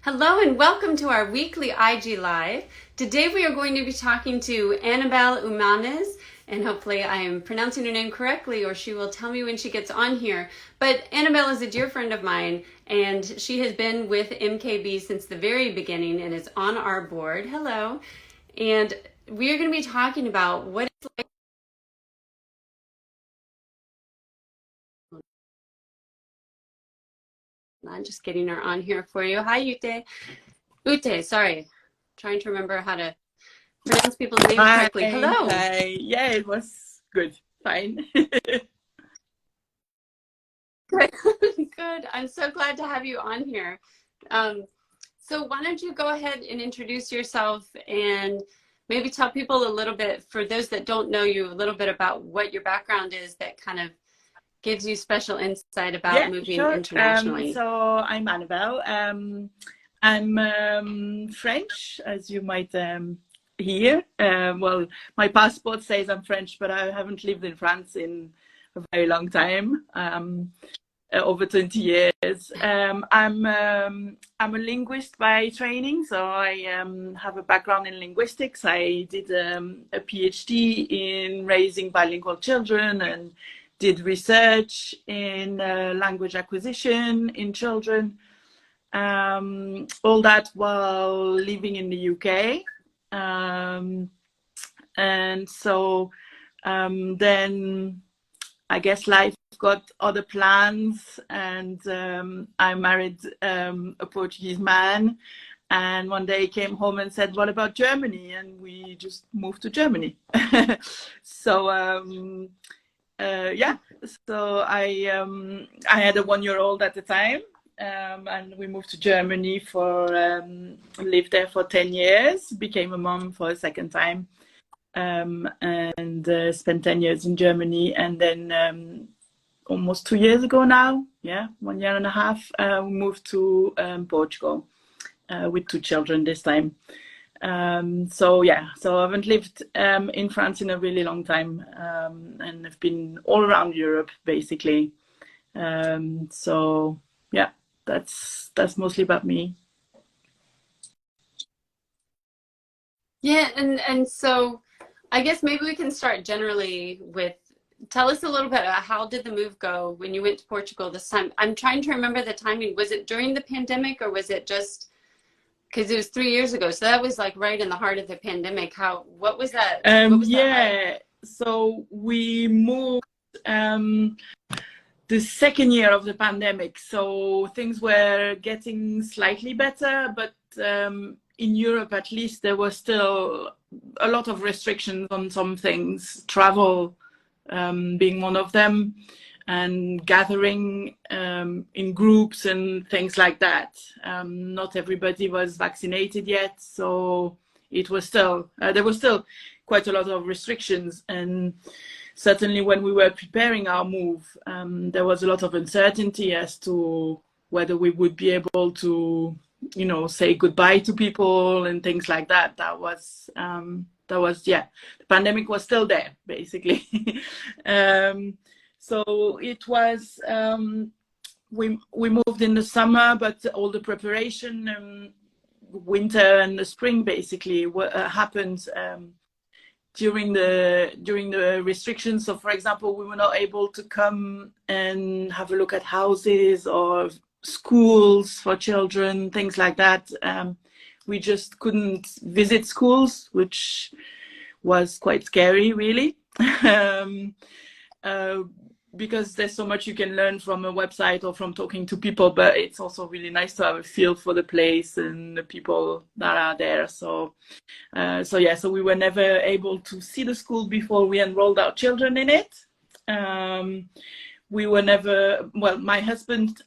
Hello and welcome to our weekly IG Live. Today we are going to be talking to Annabelle Umanes, and hopefully I am pronouncing her name correctly or she will tell me when she gets on here. But Annabelle is a dear friend of mine and she has been with MKB since the very beginning and is on our board. Hello. And we are going to be talking about what it's like. I'm just getting her on here for you. Hi, Ute. Ute, sorry. Trying to remember how to pronounce people's names Hi, correctly. Hello. hi. Yeah, it was good. Fine. Good. Good. I'm so glad to have you on here. Um, so why don't you go ahead and introduce yourself and maybe tell people a little bit, for those that don't know you, a little bit about what your background is that kind of gives you special insight about Yeah, moving sure. internationally. So I'm Annabelle. I'm French, as you might hear. Well, my passport says I'm French, but I haven't lived in France in a very long time. Over 20 years. I'm a linguist by training, so I have a background in linguistics. I did a PhD in raising bilingual children and did research in language acquisition in children. All that while living in the UK. And so then I guess life got other plans, and I married a Portuguese man. And one day he came home and said, "What about Germany?" And we just moved to Germany. So yeah, so I had a 1-year-old at the time, and we moved to Germany for lived there for 10 years. Became a mom for a second time. And spent 10 years in Germany, and then almost 2 years ago now, 1.5 years, we moved to Portugal with 2 children this time. So I haven't lived in France in a really long time, and I've been all around Europe basically. So yeah, that's mostly about me. Yeah, and so I guess maybe we can start generally with tell us a little bit about how did the move go when you went to Portugal this time? I'm trying to remember the timing. Was it during the pandemic or was it just because it was 3 years ago? So that was like right in the heart of the pandemic. What was that like? Yeah, so we moved the second year of the pandemic, so things were getting slightly better, but in Europe at least there was still a lot of restrictions on some things, travel being one of them, and gathering in groups and things like that. Not everybody was vaccinated yet, so it was still there was still quite a lot of restrictions. And certainly when we were preparing our move, there was a lot of uncertainty as to whether we would be able to, say goodbye to people and things like that. The pandemic was still there, basically. So it was, we moved in the summer, but all the preparation, winter and the spring basically happened during the restrictions. So for example, we were not able to come and have a look at houses or schools for children, things like that. We just couldn't visit schools, which was quite scary, really. um, uh, because there's so much you can learn from a website or from talking to people, but it's also really nice to have a feel for the place and the people that are there. So we were never able to see the school before we enrolled our children in it. We were never, well, my husband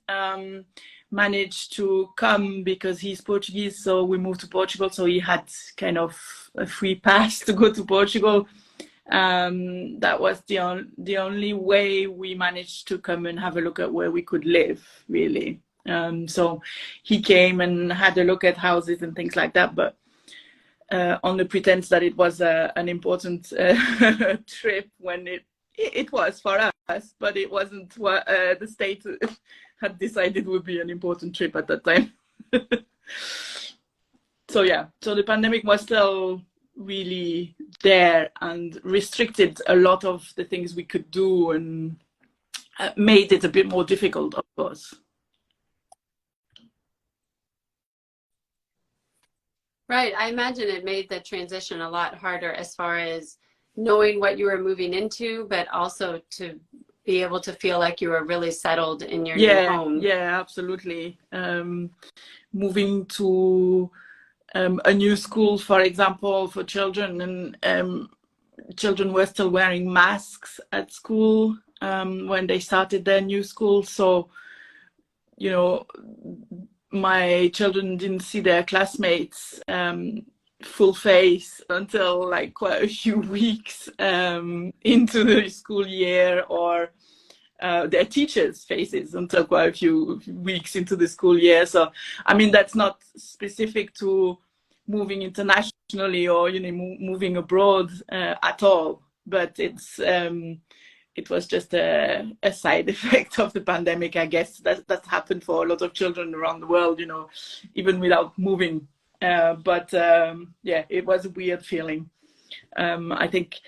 managed to come because he's Portuguese, so we moved to Portugal, so he had kind of a free pass to go to Portugal. That was the only way we managed to come and have a look at where we could live, really. So he came and had a look at houses and things like that, but on the pretense that it was an important trip, when it was for us, but it wasn't what the state had decided would be an important trip at that time. So yeah, so the pandemic was still really there and restricted a lot of the things we could do, and made it a bit more difficult, of course. Right. I imagine it made the transition a lot harder as far as knowing what you were moving into, but also to be able to feel like you were really settled in your new Yeah, home. yeah, absolutely. Moving to a new school, for example, for children, and children were still wearing masks at school when they started their new school. So, you know, my children didn't see their classmates full face until like quite a few weeks into the school year, or their teachers' faces until quite a few weeks into the school year. So, I mean, that's not specific to moving internationally or, you know, moving abroad at all. But it was just a side effect of the pandemic, I guess. That happened for a lot of children around the world, you know, even without moving. But yeah, it was a weird feeling. I think,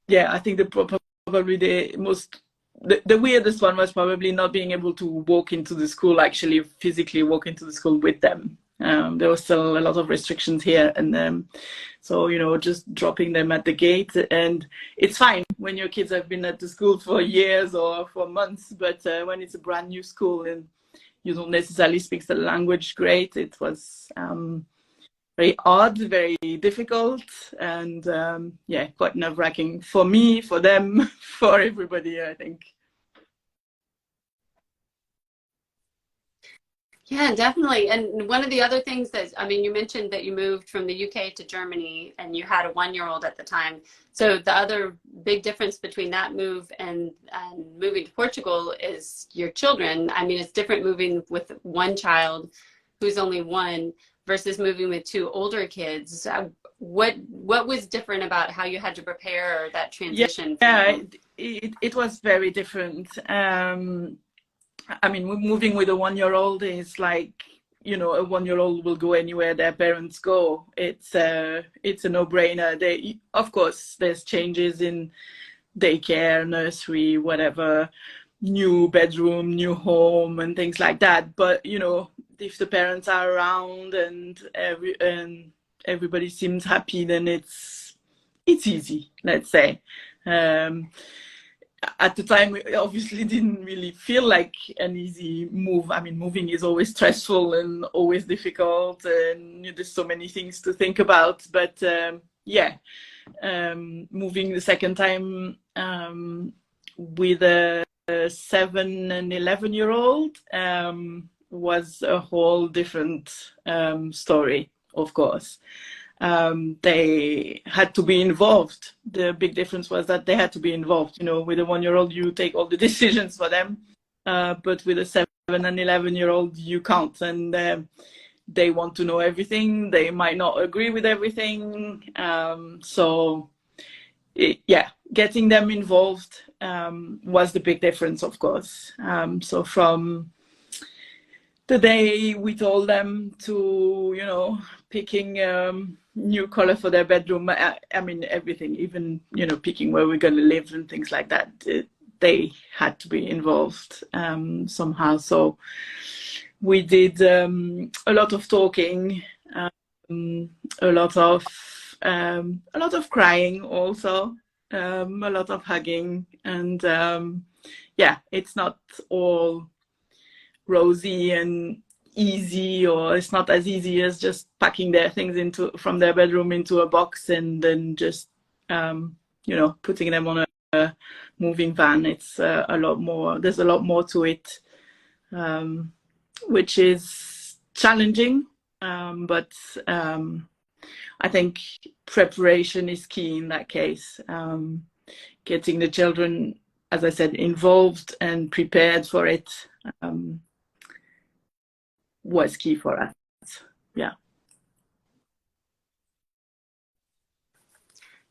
yeah, I think probably the weirdest one was probably not being able to walk into the school, actually physically walk into the school with them. There was still a lot of restrictions here, and so, you know, just dropping them at the gate. And it's fine when your kids have been at the school for years or for months, but when it's a brand new school and you don't necessarily speak the language great, it was very odd, very difficult, and yeah, quite nerve-wracking for me, for them, for everybody, I think. Yeah, definitely. And one of the other things that, I mean, you mentioned that you moved from the UK to Germany and you had a 1-year-old at the time. So the other big difference between that move and moving to Portugal is your children. I mean, it's different moving with one child who's only one versus moving with two older kids. What was different about how you had to prepare that transition for Yeah, them? it was very different. I mean, moving with a 1-year-old is like, you know, a 1-year-old will go anywhere their parents go. It's a no-brainer. Of course, there's changes in daycare, nursery, whatever, new bedroom, new home, and things like that. But, you know, if the parents are around and everybody seems happy, then it's easy, let's say. At the time, it obviously didn't really feel like an easy move. I mean, moving is always stressful and always difficult, and there's so many things to think about. But yeah, moving the second time with a 7 and 11-year-old was a whole different story, of course. They had to be involved. The big difference was that they had to be involved. You know, with a 1-year-old, you take all the decisions for them, but with a 7 and 11-year-old, you can't. And they want to know everything. They might not agree with everything. Yeah, getting them involved was the big difference, of course. So from the day we told them to, you know, picking new color for their bedroom, I mean, everything, even, you know, picking where we're going to live and things like that, they had to be involved somehow. So we did a lot of talking, a lot of crying also, a lot of hugging, and yeah, it's not all rosy and easy, or it's not as easy as just packing their things from their bedroom into a box and then just you know, putting them on a moving van. It's a lot more. There's a lot more to it, which is challenging, but I think preparation is key in that case. Getting the children, as I said, involved and prepared for it was key for us. Yeah.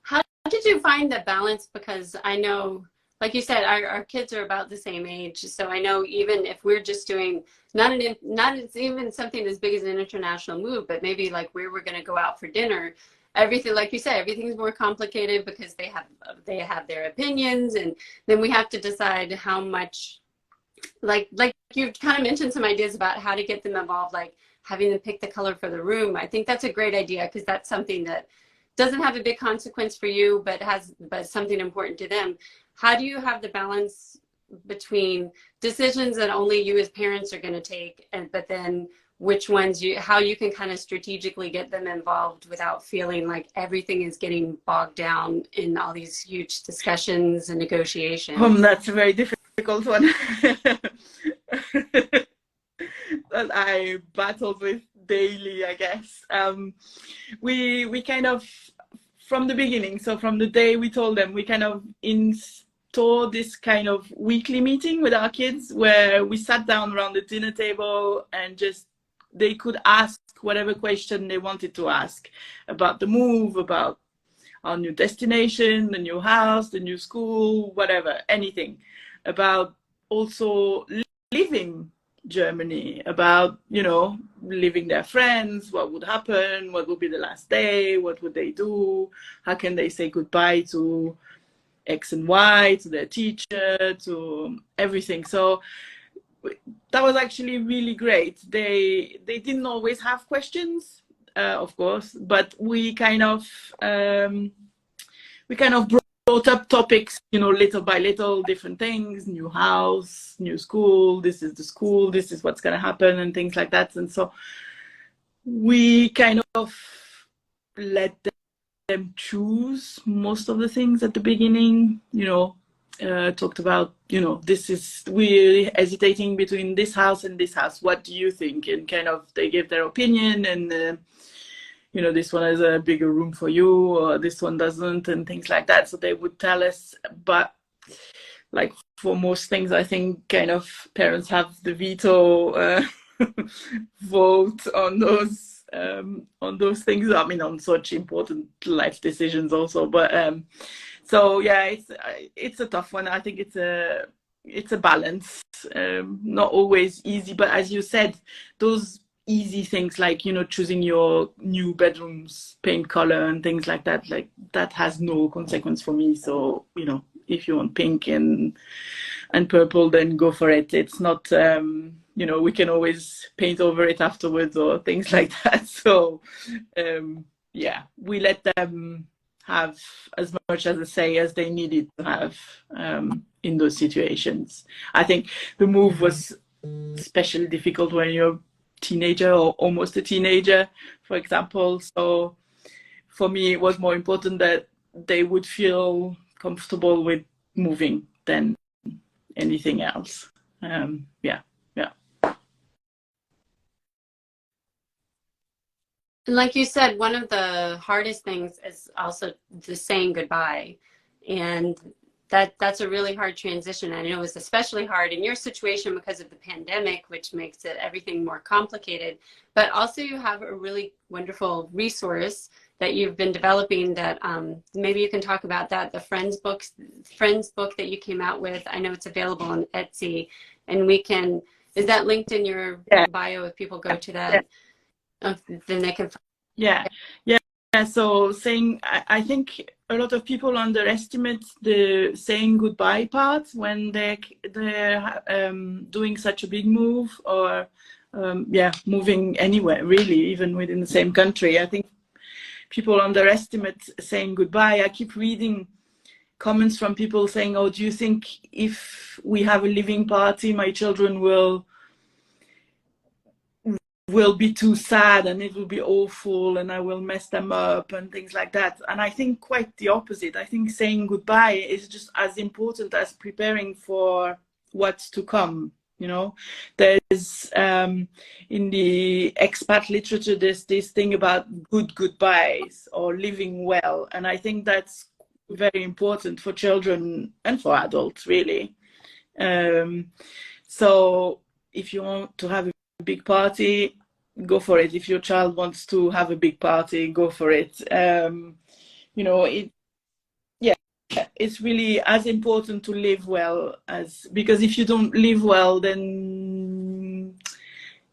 How did you find the balance? Because I know like you said, our kids are about the same age. So I know even if we're just doing not it's even something as big as an international move, but maybe like where we're going to go out for dinner, everything, like you said, everything's more complicated because they have their opinions, and then we have to decide how much, like you've kind of mentioned some ideas about how to get them involved, like having them pick the color for the room. I think that's a great idea because that's something that doesn't have a big consequence for you, but something important to them. How do you have the balance between decisions that only you as parents are going to take, and but then which ones how you can kind of strategically get them involved without feeling like everything is getting bogged down in all these huge discussions and negotiations? That's a very difficult one. That I battled with daily, I guess. We kind of, from the beginning, so from the day we told them, we kind of installed this kind of weekly meeting with our kids where we sat down around the dinner table and just they could ask whatever question they wanted to ask about the move, about our new destination, the new house, the new school, whatever, anything, about also living Germany, about, you know, leaving their friends, what would happen, what would be the last day, what would they do, how can they say goodbye to X and Y, to their teacher, to everything. So that was actually really great. They didn't always have questions, of course, but we kind of brought up topics, you know, little by little, different things, new house, new school, this is the school, this is what's going to happen, and things like that. And so we kind of let them choose most of the things at the beginning, you know, talked about, you know, we're hesitating between this house and this house. What do you think? And kind of they give their opinion, and you know, this one has a bigger room for you, or this one doesn't, and things like that. So they would tell us, but like for most things, I think kind of parents have the veto vote on those things. I mean, on such important life decisions also. But so yeah, it's a tough one. I think it's a balance. Not always easy, but as you said, those easy things like, you know, choosing your new bedroom's paint color and things like that has no consequence for me. So, you know, if you want pink and purple, then go for it. It's not, you know, we can always paint over it afterwards or things like that. So, yeah, we let them have as much as a say as they needed to have in those situations. I think the move was especially difficult when you're teenager or almost a teenager, for example. So for me, it was more important that they would feel comfortable with moving than anything else. Yeah. And like you said, one of the hardest things is also the saying goodbye. And that's a really hard transition. And I know it was especially hard in your situation because of the pandemic, which makes it everything more complicated. But also you have a really wonderful resource that you've been developing that maybe you can talk about that, the Friends book that you came out with. I know it's available on Etsy, and is that linked in your bio if people go to that? Then they can. Yeah. So I think a lot of people underestimate the saying goodbye part when they're doing such a big move, or moving anywhere really, even within the same country. I think people underestimate saying goodbye. I keep reading comments from people saying, "Oh, do you think if we have a living party, my children will be too sad and it will be awful and I will mess them up," and things like that. And I think quite the opposite. I think saying goodbye is just as important as preparing for what's to come. You know, there's in the expat literature, there's this thing about good goodbyes or living well. And I think that's very important for children and for adults, really. So if you want to have a big party, go for it. If your child wants to have a big party, go for it. You know, it's really as important to live well, as because if you don't live well, then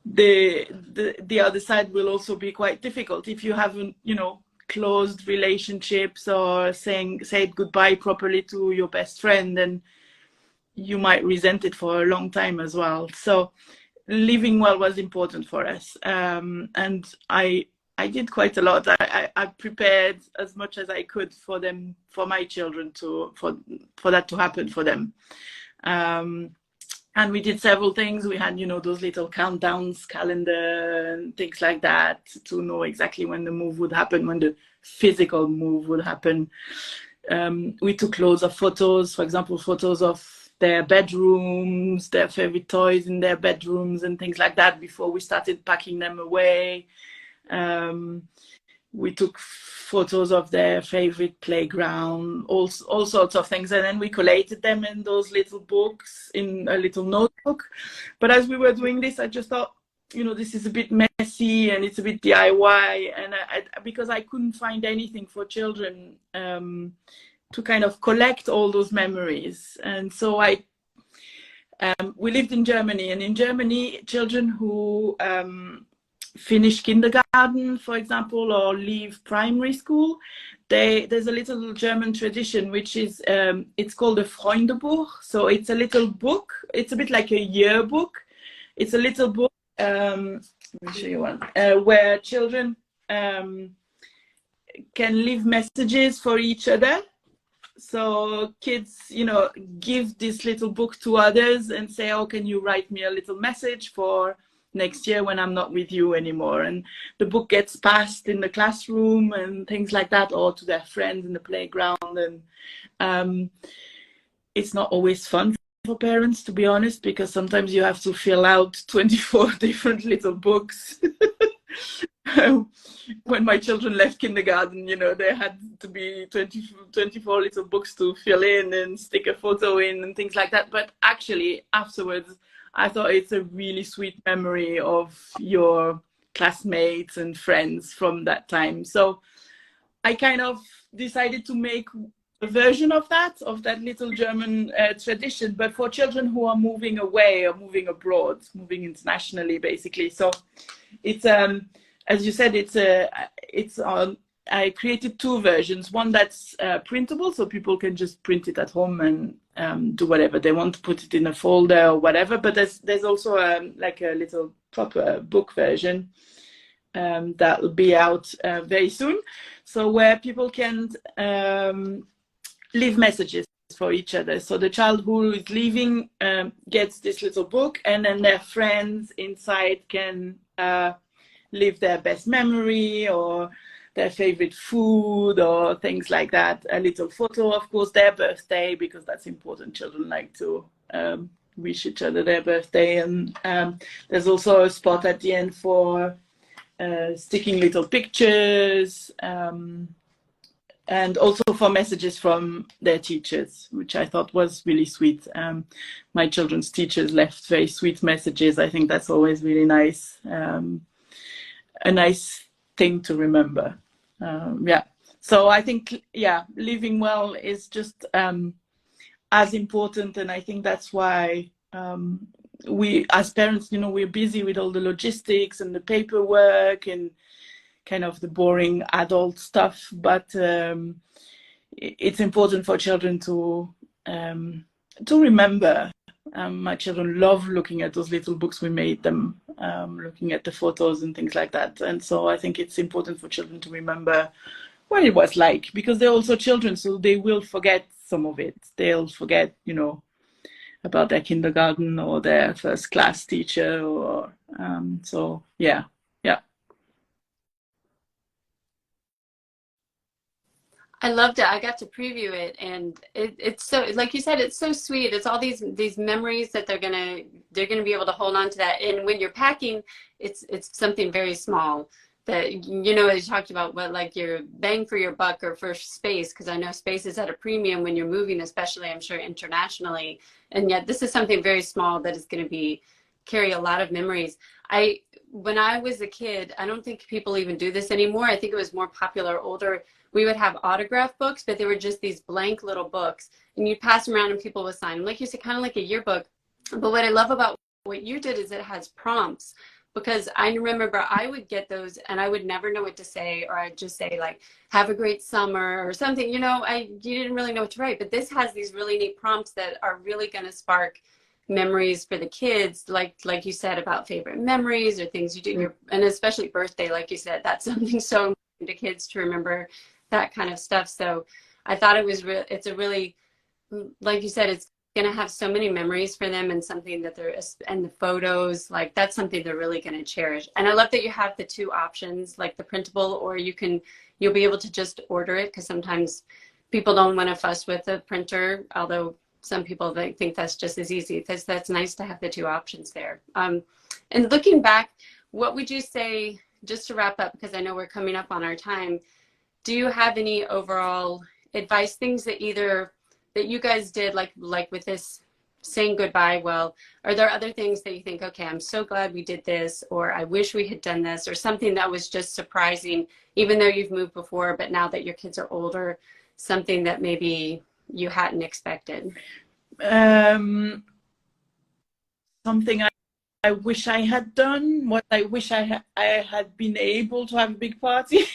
the other side will also be quite difficult. If you haven't, you know, closed relationships or said goodbye properly to your best friend, then you might resent it for a long time as well. So living well was important for us, and I did quite a lot. I prepared as much as I could for them, for my children, for that to happen for them. And we did several things. We had, you know, those little countdowns, calendar, and things like that to know exactly when the move would happen, when the physical move would happen. We took loads of photos, for example, photos of their bedrooms, their favorite toys in their bedrooms and things like that before we started packing them away. We took photos of their favorite playground, all sorts of things, and then we collated them in those little books, in a little notebook. But as we were doing this, I just thought, you know, this is a bit messy and it's a bit DIY, and because I couldn't find anything for children to kind of collect all those memories. And so we lived in Germany, and in Germany, children who finish kindergarten, for example, or leave primary school, there's a little German tradition, which is, it's called a Freundebuch. So it's a little book. It's a bit like a yearbook. It's a little book, let me show you one, where children can leave messages for each other. So kids, you know, give this little book to others and say, oh, can you write me a little message for next year when I'm not with you anymore? And the book gets passed in the classroom and things like that, or to their friends in the playground. And it's not always fun for parents, to be honest, because sometimes you have to fill out 24 different little books. When my children left kindergarten, you know, there had to be 24 little books to fill in and stick a photo in and things like that. But actually, afterwards, I thought it's a really sweet memory of your classmates and friends from that time. So I kind of decided to make a version of that little German tradition, but for children who are moving away or moving abroad, moving internationally, basically. So it's, as you said, it's on. I created two versions. One that's printable, so people can just print it at home and do whatever they want, to put it in a folder or whatever. But there's also like a little proper book version that will be out very soon. So where people can leave messages for each other. So the child who is leaving gets this little book, and then their friends inside can leave their best memory or their favorite food or things like that. A little photo, of course, their birthday, because that's important. Children like to wish each other their birthday. And there's also a spot at the end for sticking little pictures, and also for messages from their teachers, which I thought was really sweet. My children's teachers left very sweet messages. I think that's always really nice. A nice thing to remember. Yeah. So I think, yeah, living well is just as important. And I think that's why we, as parents, you know, we're busy with all the logistics and the paperwork and kind of the boring adult stuff. But it's important for children to remember. My children love looking at those little books we made them, looking at the photos and things like that. And so I think it's important for children to remember what it was like, because they're also children, so they will forget some of it. They'll forget, you know, about their kindergarten or their first class teacher, or so yeah. I loved it. I got to preview it, and it's so, like you said, it's so sweet. It's all these memories that they're gonna be able to hold on to that. And when you're packing, it's something very small that, you know, as you talked about, what, like your bang for your buck or for space, because I know space is at a premium when you're moving, especially I'm sure internationally. And yet this is something very small that is going to carry a lot of memories. When I was a kid, I don't think people even do this anymore. I think it was more popular older we would have autograph books, but they were just these blank little books, and you'd pass them around and people would sign them. Like you said, kind of like a yearbook. But what I love about what you did is it has prompts, because I remember I would get those and I would never know what to say, or I'd just say like, have a great summer or something, you know, you didn't really know what to write. But this has these really neat prompts that are really going to spark memories for the kids, like you said, about favorite memories or things you do, and especially birthday, like you said, that's something so important to kids to remember, that kind of stuff. So I thought it was it's a really, like you said, it's going to have so many memories for them, and something that and the photos, like that's something they're really going to cherish. And I love that you have the two options, like the printable, or you'll be able to just order it, because sometimes people don't want to fuss with the printer, although some people think that's just as easy. That's nice to have the two options there. And looking back, what would you say, just to wrap up, because I know we're coming up on our time, do you have any overall advice, things that you guys did, like with this saying goodbye? Well, are there other things that you think, okay, I'm so glad we did this, or I wish we had done this, or something that was just surprising, even though you've moved before, but now that your kids are older, something that maybe you hadn't expected? Something I wish I had done, what I wish I had been able to have a big party.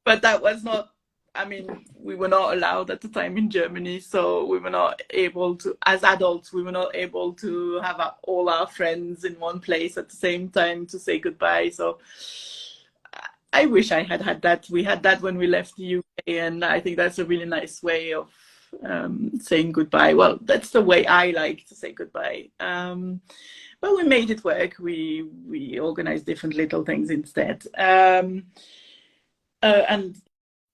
But that was not, I mean, we were not allowed at the time in Germany, so we were not able to, as adults, we were not able to have all our friends in one place at the same time to say goodbye. So I wish I had had that. We had that when we left the UK, and I think that's a really nice way of saying goodbye. Well, that's the way I like to say goodbye. But we made it work. We organized different little things instead. And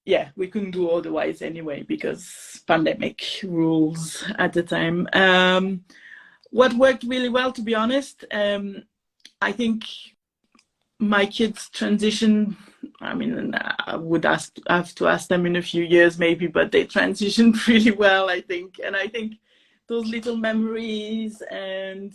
yeah, we couldn't do otherwise anyway, because pandemic rules at the time. What worked really well, to be honest, I think my kids transition, I mean, I would have to ask them in a few years maybe, but they transitioned really well, I think. And I think those little memories and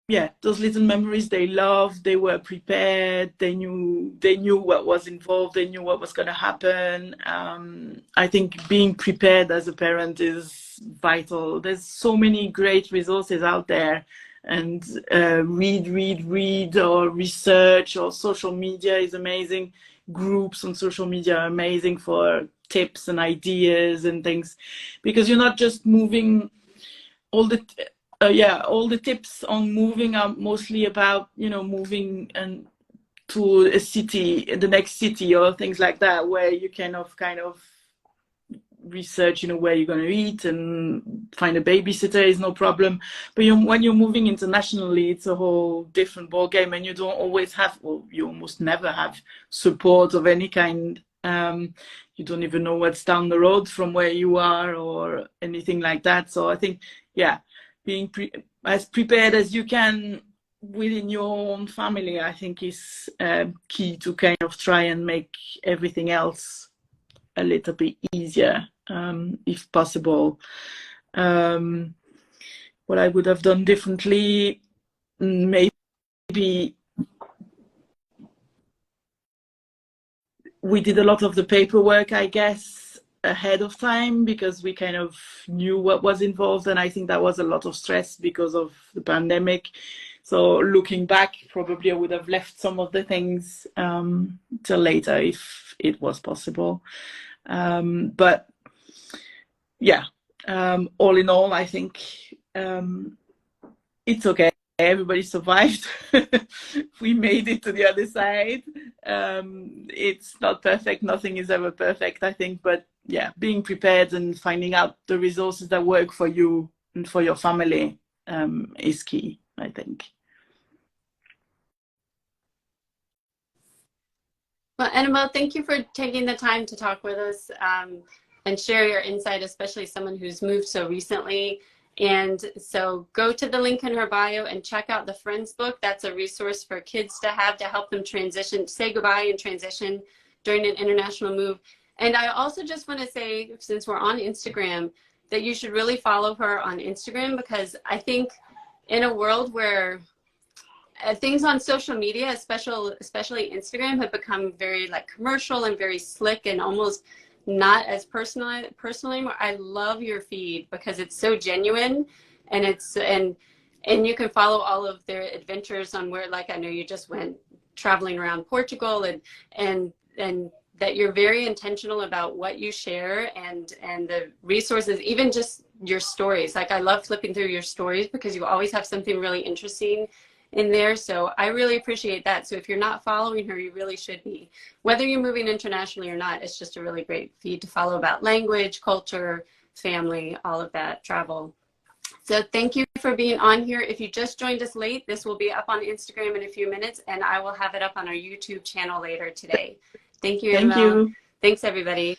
yeah, those little memories they loved, they were prepared, they knew what was involved, they knew what was going to happen. I think being prepared as a parent is vital. There's so many great resources out there, and read or research, or social media is amazing. Groups on social media are amazing for tips and ideas and things, because you're not just moving. All the tips on moving are mostly about, moving and to a city, the next city, or things like that, where you kind of research, where you're going to eat, and find a babysitter is no problem. But when you're moving internationally, it's a whole different ball game, and you don't always have, well, you almost never have support of any kind. You don't even know what's down the road from where you are, or anything like that. So I think, yeah, being as prepared as you can within your own family, I think, is key to kind of try and make everything else a little bit easier, if possible. What I would have done differently, maybe we did a lot of the paperwork, I guess, ahead of time, because we kind of knew what was involved, and I think that was a lot of stress because of the pandemic. So looking back, probably I would have left some of the things till later if it was possible. But yeah, all in all, I think it's okay. Everybody survived. We made it to the other side. It's not perfect. Nothing is ever perfect, I think. But yeah, being prepared and finding out the resources that work for you and for your family is key, I think. Well, Annabelle, thank you for taking the time to talk with us and share your insight, especially someone who's moved so recently. And so go to the link in her bio and check out the Friends book. That's a resource for kids to have to help them transition, say goodbye and transition during an international move. And I also just want to say, since we're on Instagram, that you should really follow her on Instagram, because I think in a world where things on social media, especially Instagram, have become very like commercial and very slick and almost not as personal anymore. I love your feed because it's so genuine, and and you can follow all of their adventures on where, like, I know you just went traveling around Portugal, and that you're very intentional about what you share and the resources, even just your stories. Like, I love flipping through your stories because you always have something really interesting in there. So I really appreciate that. So if you're not following her, you really should be. Whether you're moving internationally or not, it's just a really great feed to follow about language, culture, family, all of that, travel. So thank you for being on here. If you just joined us late, this will be up on Instagram in a few minutes, and I will have it up on our YouTube channel later today. Thank you, Thank Annabelle. you. Thanks, everybody.